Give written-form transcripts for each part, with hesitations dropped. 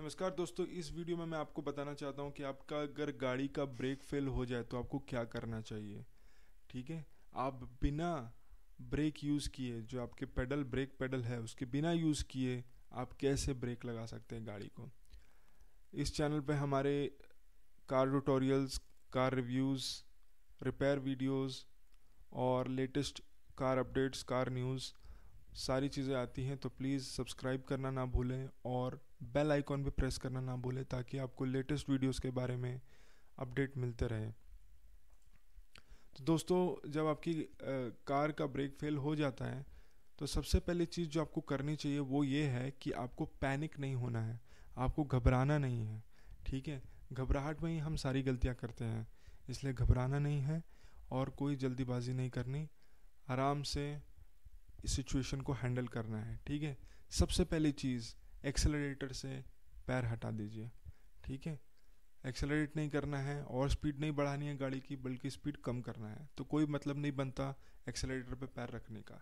नमस्कार दोस्तों, इस वीडियो में मैं आपको बताना चाहता हूं कि आपका अगर गाड़ी का ब्रेक फेल हो जाए तो आपको क्या करना चाहिए। ठीक है। आप बिना ब्रेक यूज़ किए, जो आपके ब्रेक पेडल है उसके बिना यूज़ किए आप कैसे ब्रेक लगा सकते हैं गाड़ी को। इस चैनल पे हमारे car tutorials, car reviews, repair videos और latest car updates, car news सारी चीज़ें आती हैं। तो प्लीज़ सब्सक्राइब करना ना भूलें और बेल आइकॉन भी प्रेस करना ना भूलें ताकि आपको लेटेस्ट वीडियोस के बारे में अपडेट मिलते रहे। तो दोस्तों, जब आपकी कार का ब्रेक फेल हो जाता है तो सबसे पहली चीज़ जो आपको करनी चाहिए वो ये है कि आपको पैनिक नहीं होना है, आपको घबराना नहीं है। ठीक है। घबराहट में ही हम सारी गलतियां करते हैं, इसलिए घबराना नहीं है और कोई जल्दीबाजी नहीं करनी। आराम से इस सिचुएशन को हैंडल करना है। ठीक है। सबसे पहली चीज़, एक्सेलरेटर से पैर हटा दीजिए। ठीक है। एक्सेलरेट नहीं करना है और स्पीड नहीं बढ़ानी है गाड़ी की, बल्कि स्पीड कम करना है। तो कोई मतलब नहीं बनता एक्सेलरेटर पे पैर रखने का,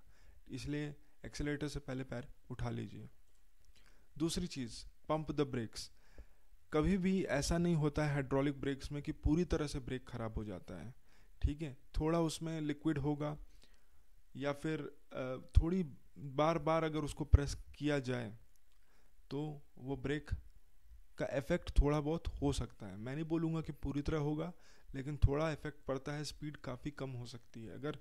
इसलिए एक्सेलरेटर से पहले पैर उठा लीजिए। दूसरी चीज़, पंप द ब्रेक्स। कभी भी ऐसा नहीं होता है हाइड्रोलिक ब्रेक्स में कि पूरी तरह से ब्रेक खराब हो जाता है। ठीक है। थोड़ा उसमें लिक्विड होगा या फिर थोड़ी बार बार अगर उसको प्रेस किया जाए तो वो ब्रेक का इफेक्ट थोड़ा बहुत हो सकता है। मैं नहीं बोलूँगा कि पूरी तरह होगा, लेकिन थोड़ा इफेक्ट पड़ता है, स्पीड काफ़ी कम हो सकती है अगर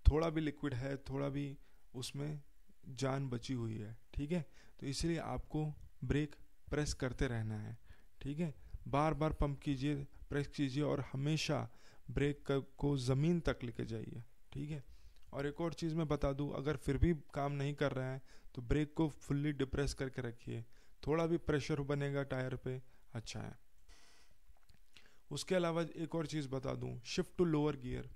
थोड़ा भी लिक्विड है, थोड़ा भी उसमें जान बची हुई है। ठीक है। तो इसलिए आपको ब्रेक प्रेस करते रहना है। ठीक है। बार बार पंप कीजिए, प्रेस कीजिए और हमेशा ब्रेक को ज़मीन तक लेके जाइए। ठीक है। और एक और चीज़ मैं बता दूं, अगर फिर भी काम नहीं कर रहा है तो ब्रेक को फुल्ली डिप्रेस करके रखिए। थोड़ा भी प्रेशर बनेगा टायर पे, अच्छा है। उसके अलावा एक और चीज़ बता दूं, शिफ्ट टू लोअर गियर।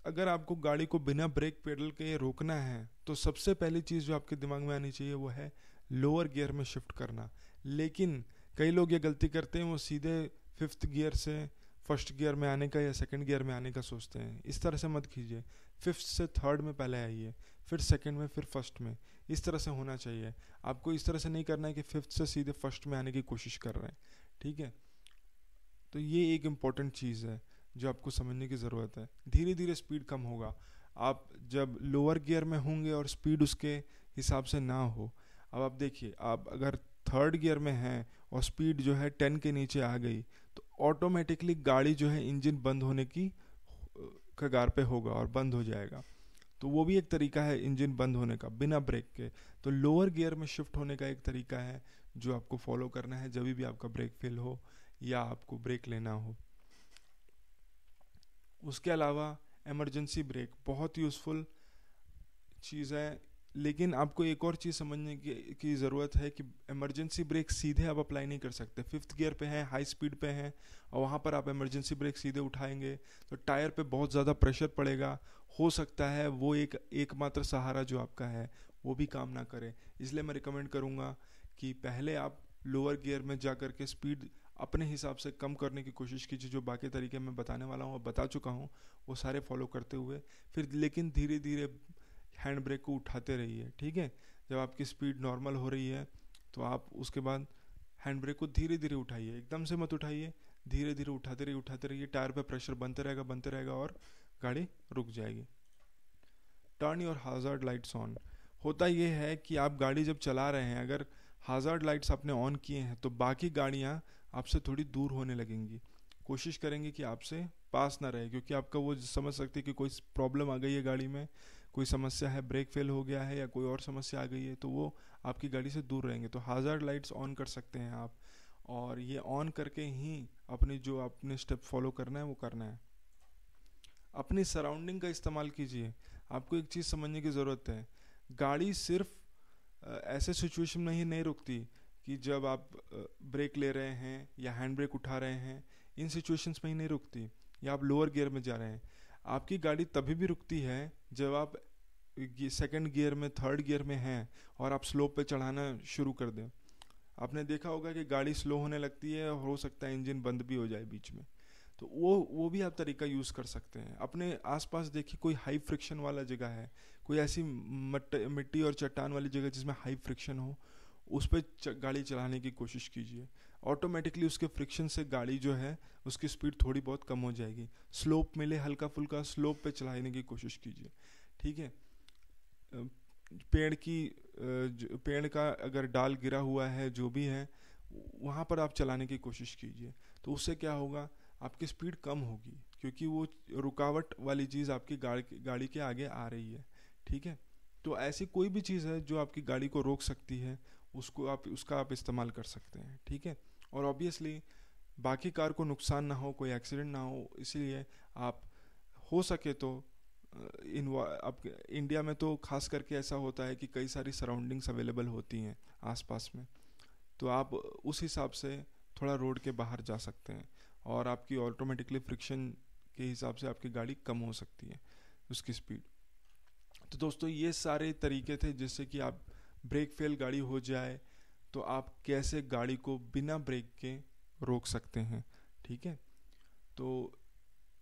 अगर आपको गाड़ी को बिना ब्रेक पेडल के रोकना है तो सबसे पहली चीज़ जो आपके दिमाग में आनी चाहिए वो है लोअर गियर में शिफ्ट करना। लेकिन कई लोग ये गलती करते हैं, वो सीधे फिफ्थ गियर से फर्स्ट गियर में आने का या सेकंड गियर में आने का सोचते हैं। इस तरह से मत कीजिए। फिफ्थ से थर्ड में पहले आइए, फिर सेकंड में, फिर फर्स्ट में। इस तरह से होना चाहिए। आपको इस तरह से नहीं करना है कि फिफ्थ से सीधे फर्स्ट में आने की कोशिश कर रहे हैं। ठीक है। तो ये एक इम्पॉर्टेंट चीज़ है जो आपको समझने की ज़रूरत है। धीरे धीरे स्पीड कम होगा। आप जब लोअर गियर में होंगे और स्पीड उसके हिसाब से ना हो, अब आप देखिए, आप अगर थर्ड गियर में हैं और स्पीड जो है 10 के नीचे आ गई तो ऑटोमेटिकली गाड़ी जो है इंजन बंद होने की कगार पे होगा और बंद हो जाएगा। तो वो भी एक तरीका है इंजन बंद होने का बिना ब्रेक के। तो लोअर गियर में शिफ्ट होने का एक तरीका है जो आपको फॉलो करना है जब भी आपका ब्रेक फेल हो या आपको ब्रेक लेना हो। उसके अलावा इमरजेंसी ब्रेक बहुत यूज़फुल चीज़ है, लेकिन आपको एक और चीज़ समझने की ज़रूरत है कि इमरजेंसी ब्रेक सीधे आप अप्लाई नहीं कर सकते। फिफ्थ गियर पे हैं, हाई स्पीड पे हैं और वहाँ पर आप इमरजेंसी ब्रेक सीधे उठाएंगे तो टायर पे बहुत ज़्यादा प्रेशर पड़ेगा। हो सकता है वो एकमात्र सहारा जो आपका है वो भी काम ना करे। इसलिए मैं रिकमेंड करूँगा कि पहले आप लोअर गियर में जा कर के स्पीड अपने हिसाब से कम करने की कोशिश कीजिए। जो बाकी तरीके मैं बताने वाला हूँ, बता चुका हूँ, वो सारे फॉलो करते हुए फिर लेकिन धीरे धीरे हैंड ब्रेक को उठाते रहिए। ठीक है। जब आपकी स्पीड नॉर्मल हो रही है तो आप उसके बाद हैंड ब्रेक को धीरे धीरे उठाइए, एकदम से मत उठाइए, धीरे धीरे उठाते रहिए। टायर पे प्रेशर बनते रहेगा और गाड़ी रुक जाएगी। Turn your hazard lights on. होता यह है कि आप गाड़ी जब चला रहे हैं, अगर हाजार्ड लाइट्स आपने ऑन किए हैं तो बाकी गाड़ियाँ आपसे थोड़ी दूर होने लगेंगी, कोशिश करेंगे कि आपसे पास ना रहे, क्योंकि आपका वो समझ सकते हैं कि कोई प्रॉब्लम आ गई है गाड़ी में, कोई समस्या है, ब्रेक फेल हो गया है या कोई और समस्या आ गई है, तो वो आपकी गाड़ी से दूर रहेंगे। तो हाजार्ड लाइट्स ऑन कर सकते हैं आप, और ये ऑन करके ही अपने जो आपने स्टेप फॉलो करना है वो करना है। अपनी सराउंडिंग का इस्तेमाल कीजिए। आपको एक चीज़ समझने की ज़रूरत है, गाड़ी सिर्फ ऐसे सिचुएशन में ही नहीं रुकती कि जब आप ब्रेक ले रहे हैं या हैंड ब्रेक उठा रहे हैं, इन सिचुएशंस में ही नहीं रुकती, या आप लोअर गियर में जा रहे हैं। आपकी गाड़ी तभी भी रुकती है जब आप सेकंड गियर में, थर्ड गियर में हैं और आप स्लोप पे चढ़ाना शुरू कर दें। आपने देखा होगा कि गाड़ी स्लो होने लगती है और हो सकता है इंजन बंद भी हो जाए बीच में। तो वो भी आप तरीका यूज़ कर सकते हैं। अपने आसपास देखिए, कोई हाई फ्रिक्शन वाला जगह है, कोई ऐसी मिट्टी और चट्टान वाली जगह जिसमें हाई फ्रिक्शन हो, उस पर गाड़ी चलाने की कोशिश कीजिए। ऑटोमेटिकली उसके फ्रिक्शन से गाड़ी जो है उसकी स्पीड थोड़ी बहुत कम हो जाएगी। स्लोप मिले हल्का फुल्का स्लोप पे चलाने की कोशिश कीजिए, ठीक है। पेड़ का अगर डाल गिरा हुआ है जो भी है वहाँ पर आप चलाने की कोशिश कीजिए। तो उससे क्या होगा, आपकी स्पीड कम होगी, क्योंकि वो रुकावट वाली चीज़ आपकी गाड़ी के आगे आ रही है, ठीक है। तो ऐसी कोई भी चीज़ है जो आपकी गाड़ी को रोक सकती है, उसका आप इस्तेमाल कर सकते हैं, ठीक है। और ऑब्वियसली बाकी कार को नुकसान ना हो, कोई एक्सीडेंट ना हो, इसलिए आप हो सके तो अब इंडिया में तो खास करके ऐसा होता है कि कई सारी सराउंडिंग्स अवेलेबल होती हैं आसपास में, तो आप उस हिसाब से थोड़ा रोड के बाहर जा सकते हैं और आपकी ऑटोमेटिकली फ्रिक्शन के हिसाब से आपकी गाड़ी कम हो सकती है उसकी स्पीड। तो दोस्तों ये सारे तरीके थे जिससे कि आप ब्रेक फेल गाड़ी हो जाए तो आप कैसे गाड़ी को बिना ब्रेक के रोक सकते हैं, ठीक है। तो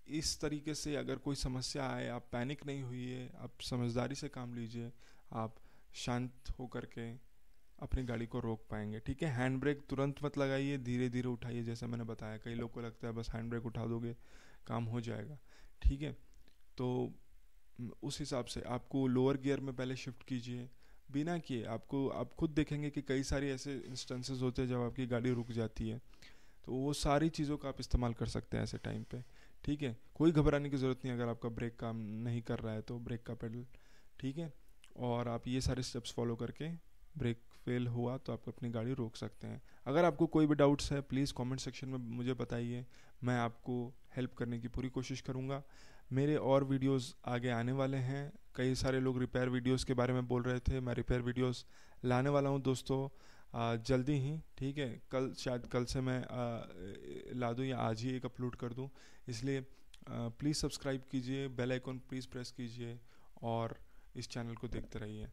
इस तरीके से अगर कोई समस्या आए, आप पैनिक नहीं हुई, आप समझदारी से काम लीजिए, आप शांत होकर के अपनी गाड़ी को रोक पाएंगे, ठीक है। हैंड ब्रेक तुरंत मत लगाइए, धीरे धीरे उठाइए, जैसा मैंने बताया। कई लोग को लगता है बस हैंड ब्रेक उठा दोगे काम हो जाएगा, ठीक है। तो उस हिसाब से आपको लोअर गियर में पहले शिफ्ट कीजिए बिना किए। आप खुद देखेंगे कि कई सारे ऐसे इंस्टेंसेस होते हैं जब आपकी गाड़ी रुक जाती है, तो वो सारी चीज़ों का आप इस्तेमाल कर सकते हैं ऐसे टाइम पे, ठीक है। कोई घबराने की ज़रूरत नहीं अगर आपका ब्रेक काम नहीं कर रहा है तो ब्रेक का पेडल, ठीक है। और आप ये सारे स्टेप्स फॉलो करके ब्रेक फेल हुआ तो आप अपनी गाड़ी रोक सकते हैं। अगर आपको कोई भी डाउट्स है प्लीज़ कमेंट सेक्शन में मुझे बताइए, मैं आपको हेल्प करने की पूरी कोशिश करूँगा। मेरे और वीडियोस आगे आने वाले हैं। कई सारे लोग रिपेयर वीडियोस के बारे में बोल रहे थे, मैं रिपेयर वीडियोस लाने वाला हूं दोस्तों जल्दी ही, ठीक है। शायद कल से मैं ला दूँ या आज ही एक अपलोड कर दूँ, इसलिए प्लीज़ सब्सक्राइब कीजिए, बेल आइकन प्लीज़ प्रेस कीजिए और इस चैनल को देखते रहिए।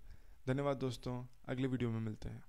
धन्यवाद दोस्तों, अगले वीडियो में मिलते हैं।